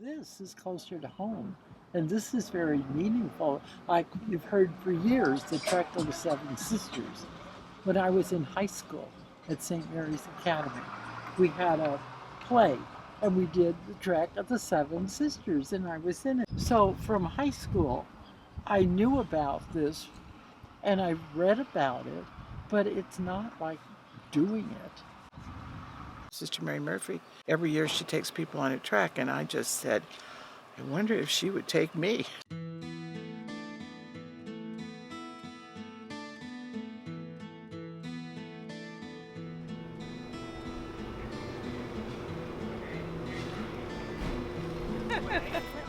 this is closer to home. And this is very meaningful. Like you've heard for years, the Trek of the Seven Sisters. When I was in high school at St. Mary's Academy, we had a play and we did the Trek of the Seven Sisters and I was in it. So from high school, I knew about this and I read about it, but it's not like doing it. Sister Mary Murphy, every year she takes people on a trek, and I just said, I wonder if she would take me.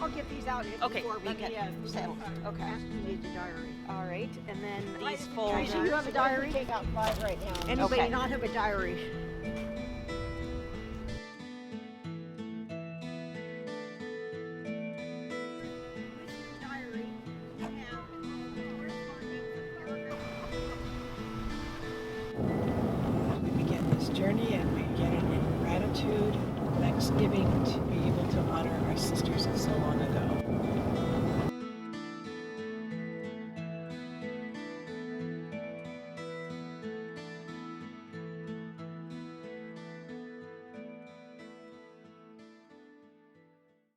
I'll get these out before we get settled. Okay. You need the diary. All right, and then these Tracy, folders. you have a diary? Take out 5 right now. Anybody not have a diary? We begin this journey and we begin it in gratitude and thanksgiving to be able to honor our sisters of so long ago.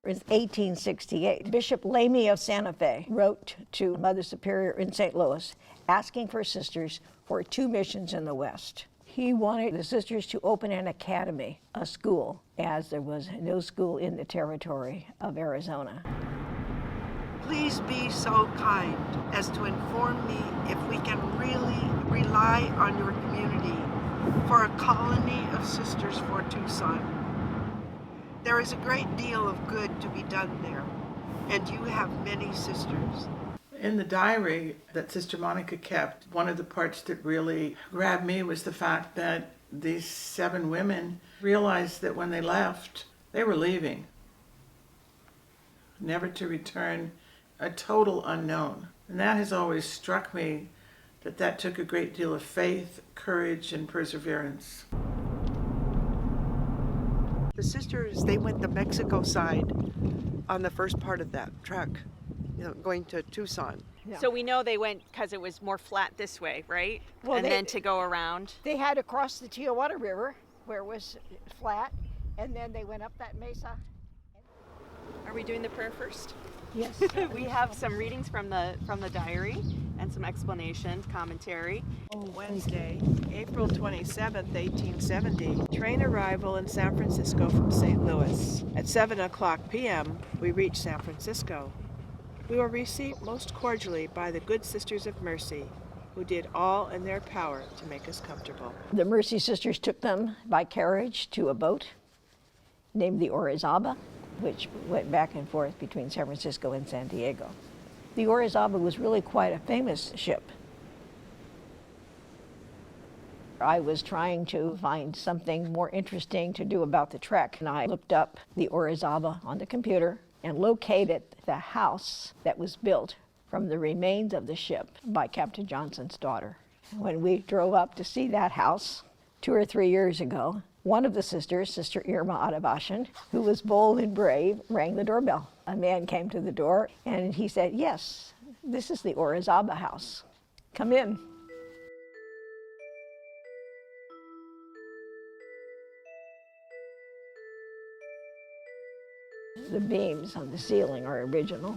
In 1868, Bishop Lamy of Santa Fe wrote to Mother Superior in St. Louis asking for sisters for 2 missions in the West. He wanted the sisters to open an academy, a school, as there was no school in the territory of Arizona. Please be so kind as to inform me if we can really rely on your community for a colony of sisters for Tucson. There is a great deal of good to be done there, and you have many sisters. In the diary that Sister Monica kept, one of the parts that really grabbed me was the fact that these 7 women realized that when they left, they were leaving, never to return, a total unknown. And that has always struck me, that took a great deal of faith, courage, and perseverance. The sisters, they went the Mexico side on the first part of that trek, going to Tucson. Yeah. So we know they went because it was more flat this way, right? Well, and then to go around. They had to cross the Tijuana River, where it was flat, and then they went up that mesa. Are we doing the prayer first? Yes. We have some readings from the diary and some explanations, commentary. Wednesday, April 27th, 1870, train arrival in San Francisco from St. Louis. At 7:00 p.m., we reach San Francisco. We were received most cordially by the good Sisters of Mercy, who did all in their power to make us comfortable. The Mercy Sisters took them by carriage to a boat named the Orizaba, which went back and forth between San Francisco and San Diego. The Orizaba was really quite a famous ship. I was trying to find something more interesting to do about the trek, and I looked up the Orizaba on the computer and located the house that was built from the remains of the ship by Captain Johnson's daughter. When we drove up to see that house 2 or 3 years ago, one of the sisters, Sister Irma Adabashan, who was bold and brave, rang the doorbell. A man came to the door and he said, "Yes, this is the Orizaba house. Come in." The beams on the ceiling are original.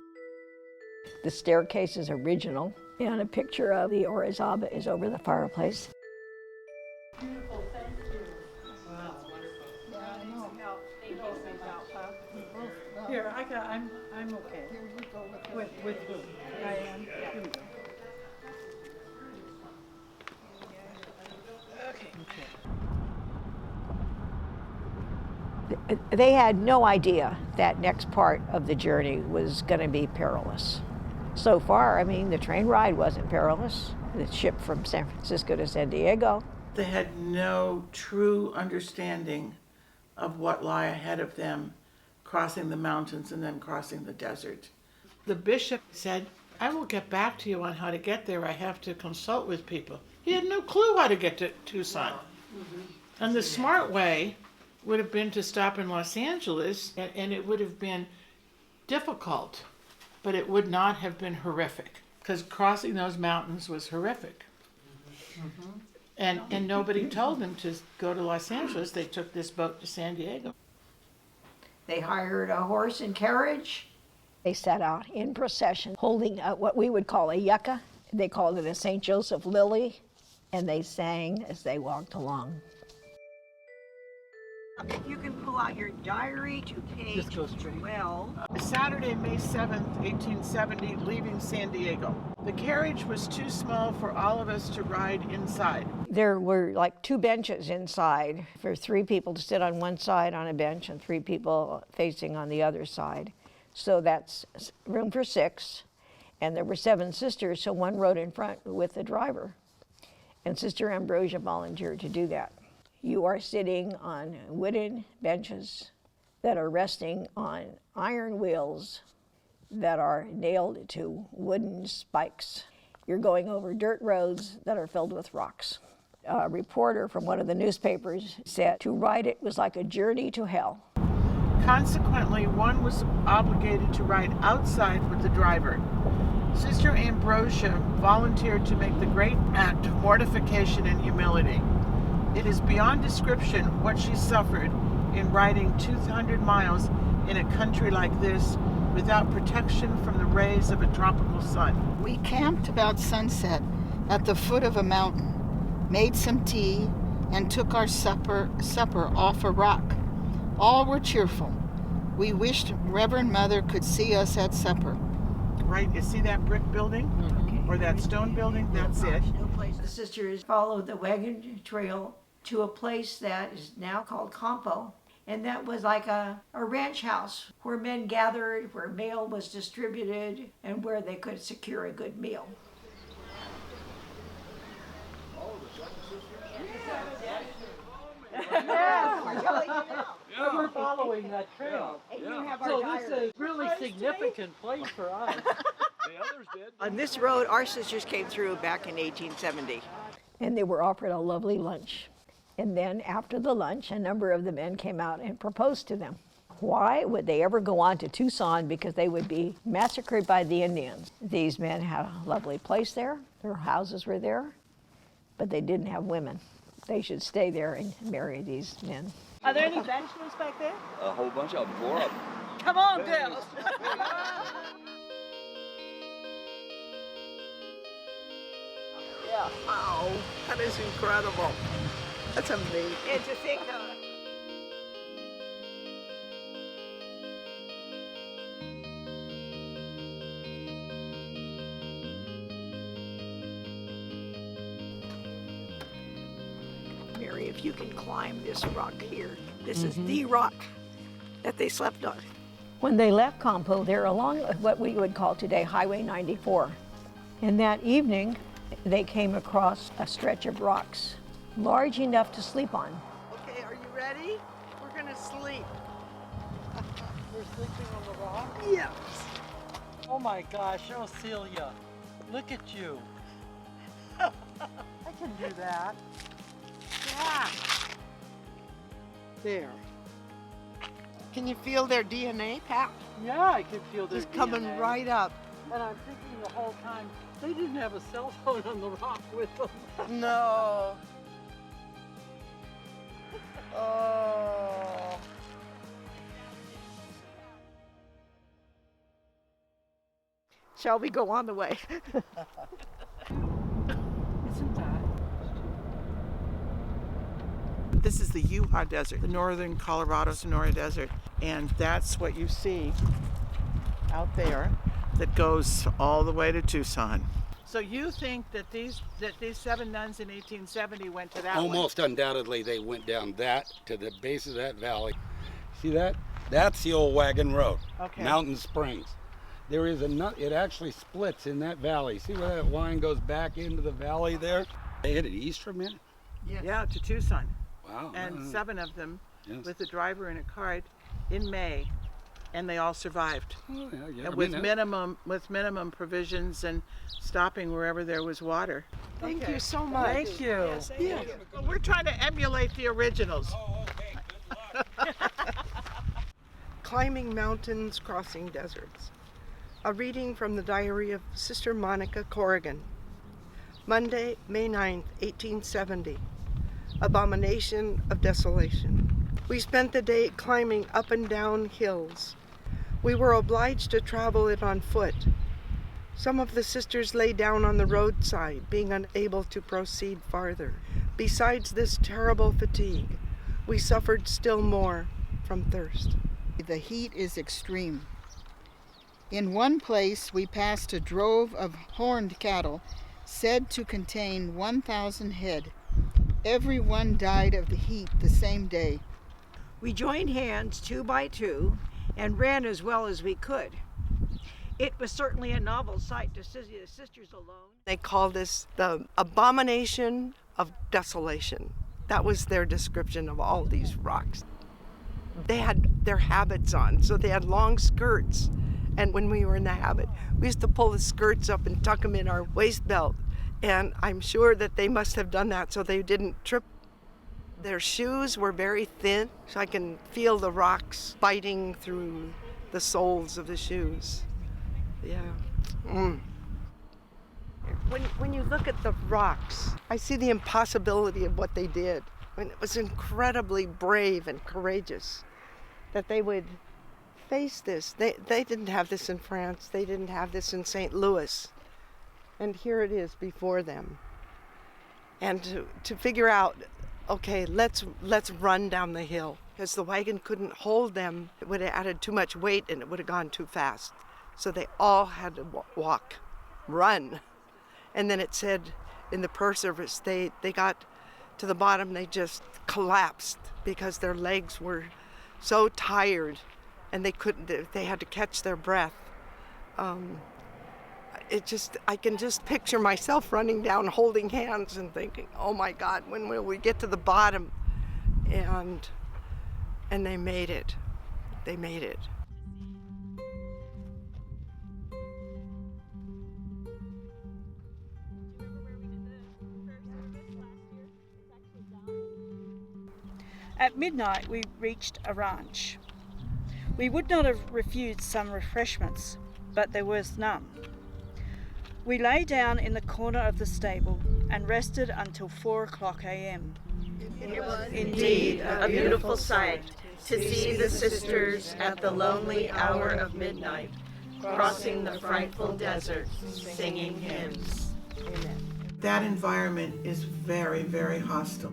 The staircase is original, and a picture of the Orizaba is over the fireplace. Beautiful, thank you. Wow, wonderful. Yeah, I know. Thank you so much. Here, I'm okay. Here we go with With who? Diane? Here we go. They had no idea that next part of the journey was going to be perilous. So far, I mean, the train ride wasn't perilous. The ship from San Francisco to San Diego. They had no true understanding of what lay ahead of them, crossing the mountains and then crossing the desert. The bishop said, "I will get back to you on how to get there. I have to consult with people." He had no clue how to get to Tucson. And the smart way would have been to stop in Los Angeles, and it would have been difficult, but it would not have been horrific, because crossing those mountains was horrific. And nobody told them to go to Los Angeles. They took this boat to San Diego. They hired a horse and carriage. They set out in procession holding what we would call a yucca. They called it a St. Joseph lily, and they sang as they walked along. You can pull out your diary to page Just go straight. 12. Saturday, May 7th, 1870, leaving San Diego. The carriage was too small for all of us to ride inside. There were like 2 benches inside for 3 people to sit on one side on a bench and 3 people facing on the other side. So that's room for 6. And there were 7 sisters, so one rode in front with the driver. And Sister Ambrosia volunteered to do that. You are sitting on wooden benches that are resting on iron wheels that are nailed to wooden spikes. You're going over dirt roads that are filled with rocks. A reporter from one of the newspapers said to ride it was like a journey to hell. Consequently, one was obligated to ride outside with the driver. Sister Ambrosia volunteered to make the great act of mortification and humility. It is beyond description what she suffered in riding 200 miles in a country like this without protection from the rays of a tropical sun. We camped about sunset at the foot of a mountain, made some tea, and took our supper off a rock. All were cheerful. We wished Reverend Mother could see us at supper. Right, you see that brick building? Or that stone building? That's it. The sisters followed the wagon trail to a place that is now called Campo. And that was like a ranch house where men gathered, where mail was distributed, and where they could secure a good meal. We're following that trail. So this is a really significant place for us. On this road, our sisters came through back in 1870. And they were offered a lovely lunch. And then after the lunch, a number of the men came out and proposed to them. Why would they ever go on to Tucson? Because they would be massacred by the Indians. These men had a lovely place there. Their houses were there, but they didn't have women. They should stay there and marry these men. Are there any bachelors back there? A whole bunch of them, 4 of them. Come on, girls. Yeah. Wow, that is incredible. That's amazing. And to think Mary, if you can climb this rock here, this is the rock that they slept on. When they left Campo, they're along what we would call today Highway 94. And that evening, they came across a stretch of rocks, large enough to sleep on. Okay, are you ready? We're gonna sleep. We're sleeping on the rock? Yes. Oh my gosh, oh Celia, look at you. I can do that. Yeah. There. Can you feel their DNA, Pat? Yeah, I can feel their Just coming DNA. right up. And I'm thinking the whole time, they didn't have a cell phone on the rock with them. No. Oh. Shall we go on the way? Isn't that? This is the Utah Desert, the northern Colorado Sonora Desert. And that's what you see out there that goes all the way to Tucson. So you think that these 7 nuns in 1870 went to that one? Almost undoubtedly they went down that to the base of that valley. See that? That's the old wagon road. Okay. Mountain Springs. There is it actually splits in that valley. See where that line goes back into the valley there? They headed east from it? Yeah, to Tucson. Wow. And 7 of them Yes. with the driver in a cart in May, and they all survived. Oh, yeah. And I with mean, minimum provisions and stopping wherever there was water. Thank you so much. Thank you. Yeah. Well, we're trying to emulate the originals. Oh, okay. Good luck. Climbing Mountains, Crossing Deserts. A reading from the diary of Sister Monica Corrigan. Monday, May 9th, 1870. Abomination of Desolation. We spent the day climbing up and down hills. We were obliged to travel it on foot. Some of the sisters lay down on the roadside, being unable to proceed farther. Besides this terrible fatigue, we suffered still more from thirst. The heat is extreme. In one place, we passed a drove of horned cattle said to contain 1,000 head. Every one died of the heat the same day. We joined hands 2 by 2 and ran as well as we could. It was certainly a novel sight to see the sisters alone. They called this the abomination of desolation. That was their description of all these rocks. They had their habits on, so they had long skirts. And when we were in the habit, we used to pull the skirts up and tuck them in our waist belt. And I'm sure that they must have done that so they didn't trip. Their shoes were very thin, so I can feel the rocks biting through the soles of the shoes. Yeah. When you look at the rocks, I see the impossibility of what they did. I mean, it was incredibly brave and courageous that they would face this. They didn't have this in France. They didn't have this in St. Louis. And here it is before them. And to figure out, okay, let's run down the hill, because the wagon couldn't hold them. It would have added too much weight and it would have gone too fast. So they all had to run. And then it said in the prayer service, they got to the bottom, they just collapsed because their legs were so tired and they had to catch their breath. I can just picture myself running down, holding hands and thinking, oh my God, when will we get to the bottom? And they made it. They made it. At midnight, we reached a ranch. We would not have refused some refreshments, but there was none. We lay down in the corner of the stable and rested until 4:00 a.m. It was indeed a beautiful sight to see the sisters at the lonely hour of midnight, crossing the frightful desert, singing hymns. Amen. That environment is very, very hostile.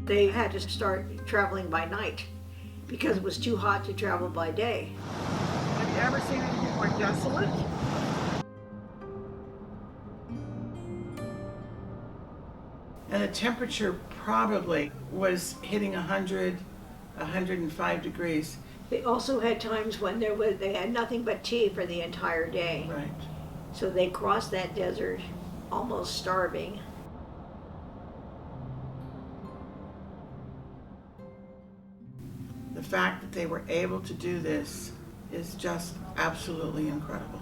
They had to start traveling by night because it was too hot to travel by day. Have you ever seen anything more desolate? And the temperature probably was hitting 100, 105 degrees. They also had times when they had nothing but tea for the entire day. Right. So they crossed that desert almost starving. The fact that they were able to do this is just absolutely incredible.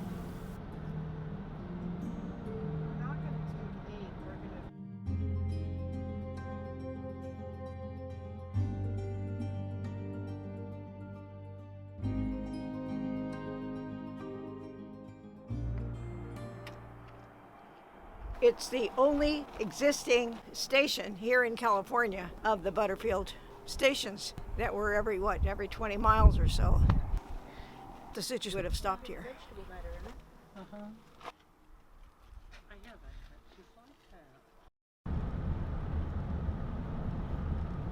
It's the only existing station here in California of the Butterfield stations that were every 20 miles or so. The sisters would have stopped here.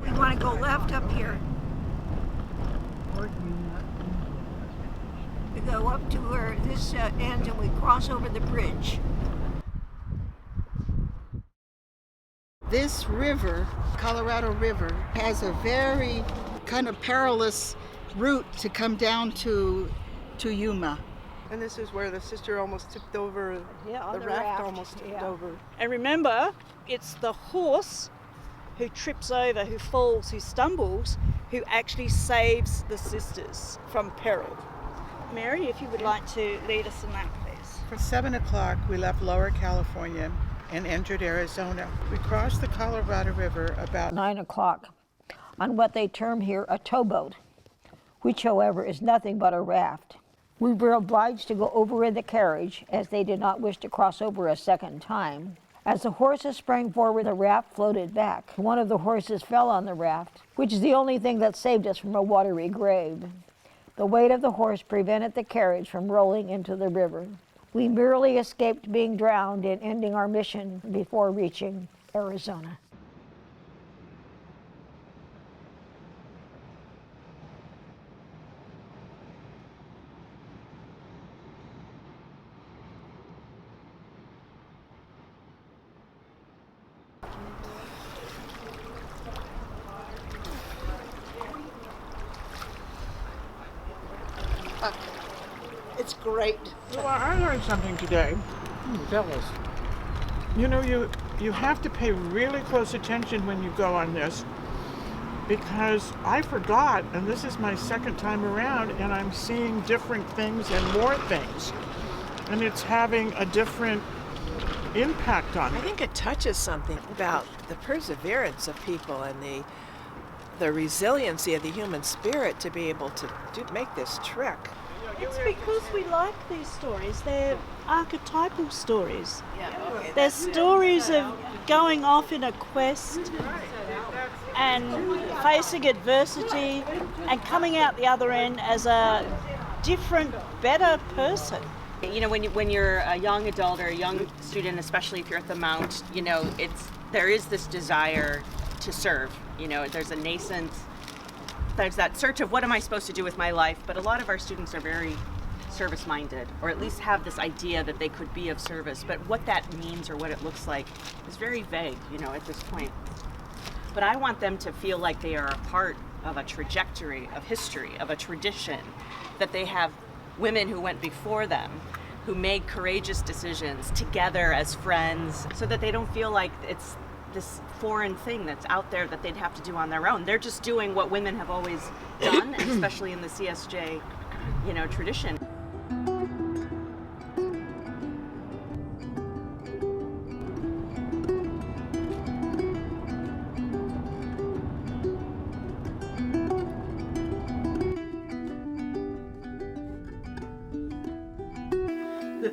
We want to go left up here. We go up to where this ends and we cross over the bridge. This river, Colorado River, has a very kind of perilous route to come down to Yuma. And this is where the sister almost tipped over, the raft almost tipped over. And remember, it's the horse who trips over, who falls, who stumbles, who actually saves the sisters from peril. Mary, if you would like to lead us in that, please. For 7 o'clock, we left Lower California and entered Arizona. We crossed the Colorado River about 9 o'clock on what they term here a towboat, which, however, is nothing but a raft. We were obliged to go over in the carriage, as they did not wish to cross over a second time. As the horses sprang forward, the raft floated back. One of the horses fell on the raft, which is the only thing that saved us from a watery grave. The weight of the horse prevented the carriage from rolling into the river. We merely escaped being drowned in ending our mission before reaching Arizona. It's great. Well, I learned something today. Tell us. You know, you have to pay really close attention when you go on this, because I forgot, and this is my second time around, and I'm seeing different things and more things. And it's having a different impact on I me. think it touches something about the perseverance of people and the resiliency of the human spirit to be able to make this trek. It's because we like these stories. They're archetypal stories. They're stories of going off in a quest and facing adversity and coming out the other end as a different, better person. You know, when you're a young adult or a young student, especially if you're at the Mount, you know, there is this desire to serve. You know, there's that search of what am I supposed to do with my life, but a lot of our students are very service-minded, or at least have this idea that they could be of service, but what that means or what it looks like is very vague, you know, at this point. But I want them to feel like they are a part of a trajectory of history, of a tradition, that they have women who went before them, who made courageous decisions together as friends, so that they don't feel like it's this foreign thing that's out there that they'd have to do on their own. They're just doing what women have always done, especially in the CSJ, you know, tradition.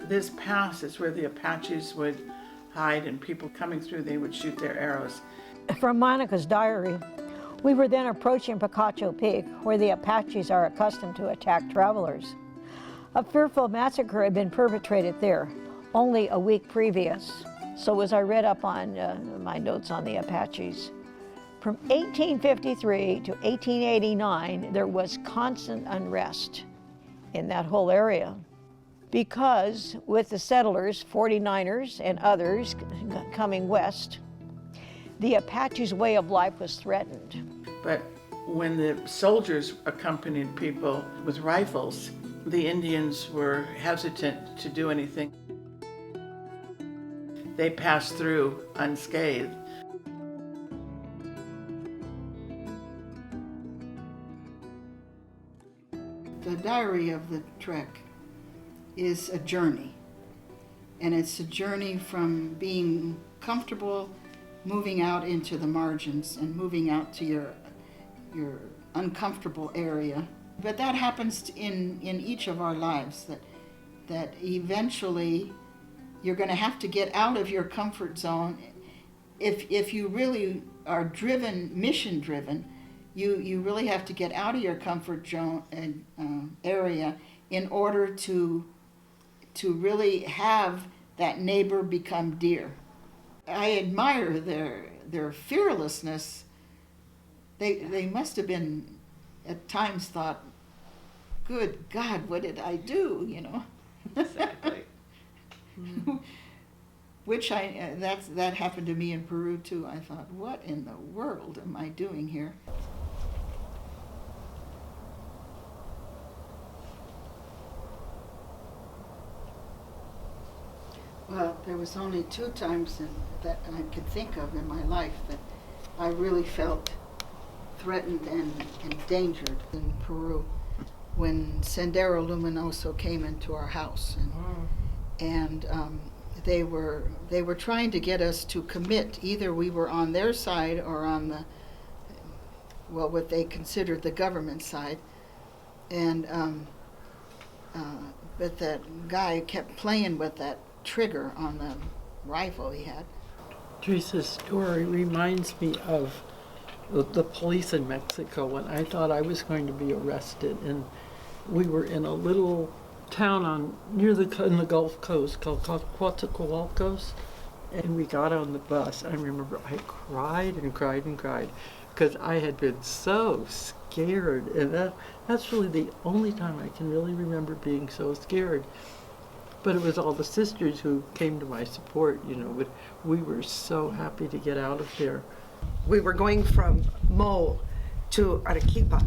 This pass is where the Apaches would hide, and people coming through, they would shoot their arrows. From Monica's diary, we were then approaching Picacho Peak, where the Apaches are accustomed to attack travelers. A fearful massacre had been perpetrated there only a week previous. So as I read up on my notes on the Apaches, from 1853 to 1889, there was constant unrest in that whole area, because with the settlers, 49ers and others coming west, the Apaches' way of life was threatened. But when the soldiers accompanied people with rifles, the Indians were hesitant to do anything. They passed through unscathed. The diary of the trek is a journey, and it's a journey from being comfortable, moving out into the margins and moving out to your uncomfortable area. But that happens in each of our lives, that eventually you're going to have to get out of your comfort zone. If you really are driven, mission driven, you really have to get out of your comfort zone area in order to really have that neighbor become dear. I admire their fearlessness. They must have been at times thought, good God, what did I do, you know? Exactly. Which that happened to me in Peru too. I thought, what in the world am I doing here? Well, there was only 2 times that I could think of in my life that I really felt threatened and endangered in Peru, when Sendero Luminoso came into our house, and they were trying to get us to commit. Either we were on their side or on well, what they considered the government side. And but that guy kept playing with that trigger on the rifle he had. Teresa's story reminds me of the police in Mexico when I thought I was going to be arrested, and we were in a little town in the Gulf Coast called Coatzacoalcos, and we got on the bus. I remember I cried and cried and cried because I had been so scared, and that's really the only time I can really remember being so scared. But it was all the sisters who came to my support, but we were so happy to get out of there. We were going from Mo to Arequipa,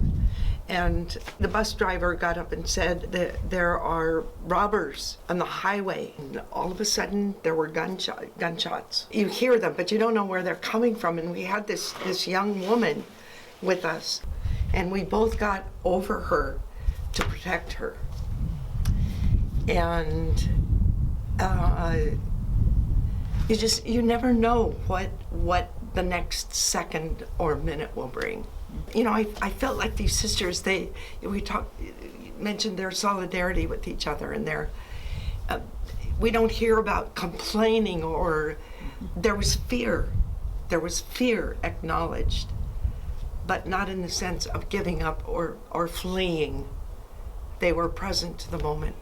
and the bus driver got up and said that there are robbers on the highway. And all of a sudden, there were gunshots. You hear them, but you don't know where they're coming from. And we had this young woman with us, and we both got over her to protect her. And you never know what the next second or minute will bring. I felt like these sisters, mentioned their solidarity with each other, and we don't hear about complaining, or there was fear acknowledged, but not in the sense of giving up or fleeing. They were present to the moment.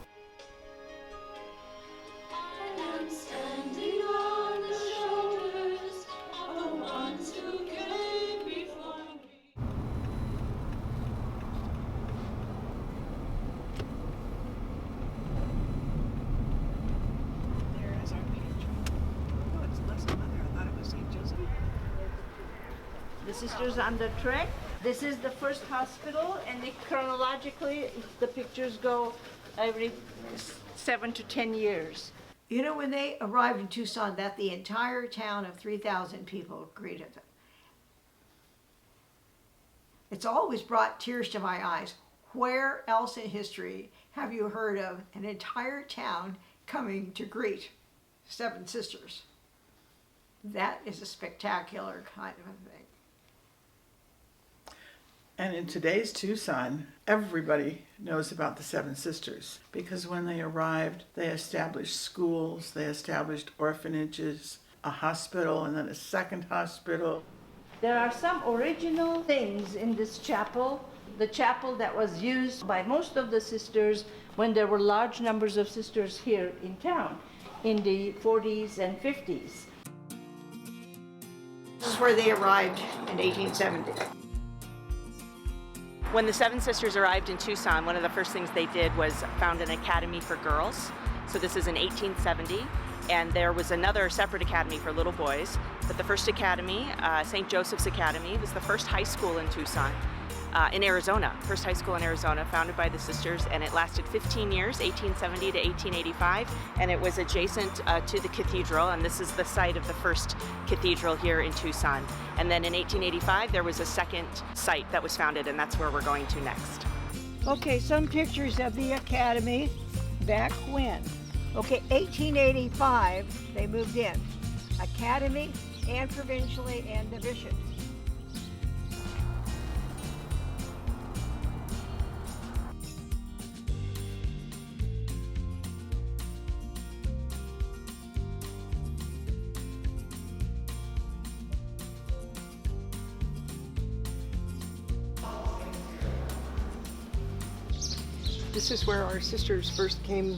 The Sisters on the Trek. This is the first hospital, and chronologically, the pictures go every 7 to 10 years. You know, when they arrived in Tucson, that the entire town of 3,000 people greeted them. It's always brought tears to my eyes. Where else in history have you heard of an entire town coming to greet 7 sisters? That is a spectacular kind of a thing. And in today's Tucson, everybody knows about the 7 Sisters, because when they arrived, they established schools, they established orphanages, a hospital, and then a second hospital. There are some original things in this chapel, the chapel that was used by most of the sisters when there were large numbers of sisters here in town in the 40s and 50s. This is where they arrived in 1870. When the 7 Sisters arrived in Tucson, one of the first things they did was found an academy for girls. So this is in 1870, and there was another separate academy for little boys. But the first academy, St. Joseph's Academy, was the first high school in Tucson, in Arizona. First high school in Arizona, founded by the sisters, and it lasted 15 years, 1870 to 1885, and it was adjacent to the cathedral, and this is the site of the first cathedral here in Tucson. And then in 1885, there was a second site that was founded, and that's where we're going to next. Okay, some pictures of the academy back when. Okay, 1885, they moved in. Academy and provincially and division. This is where our sisters first came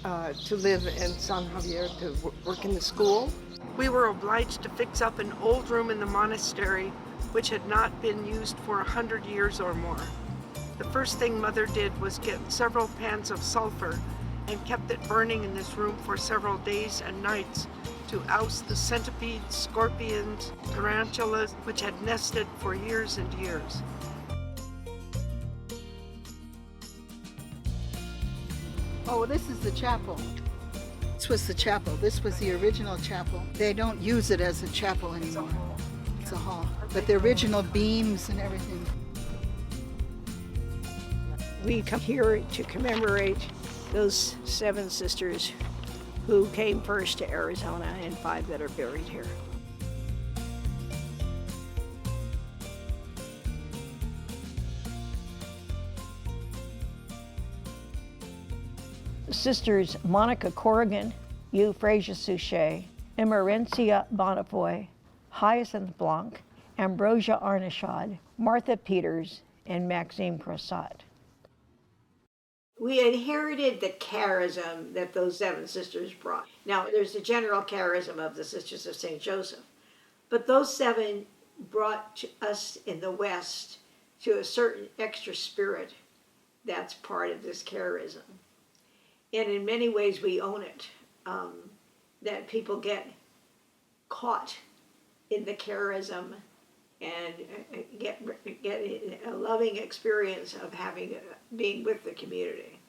to live in San Javier to work in the school. We were obliged to fix up an old room in the monastery which had not been used for 100 years or more. The first thing Mother did was get several pans of sulfur and kept it burning in this room for several days and nights to oust the centipedes, scorpions, tarantulas, which had nested for years and years. Oh, this is the chapel. This was the chapel. This was the original chapel. They don't use it as a chapel anymore. It's a hall. But the original beams and everything. We come here to commemorate those 7 sisters who came first to Arizona and 5 that are buried here. Sisters Monica Corrigan, Euphrasia Souchet, Emerencia Bonifoy, Hyacinth Blanc, Ambrosia Arnashad, Martha Peters, and Maxime Croissat. We inherited the charism that those 7 sisters brought. Now, there's the general charism of the Sisters of St. Joseph, but those 7 brought to us in the West to a certain extra spirit that's part of this charism. And in many ways, we own it, that people get caught in the charism and get a loving experience of being with the community.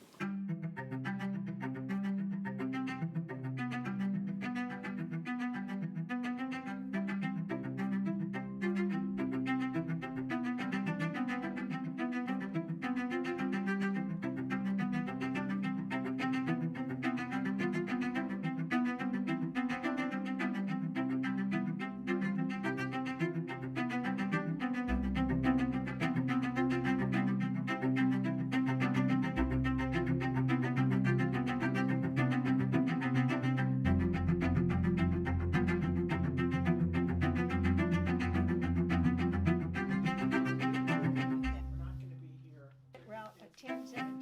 Route 1017.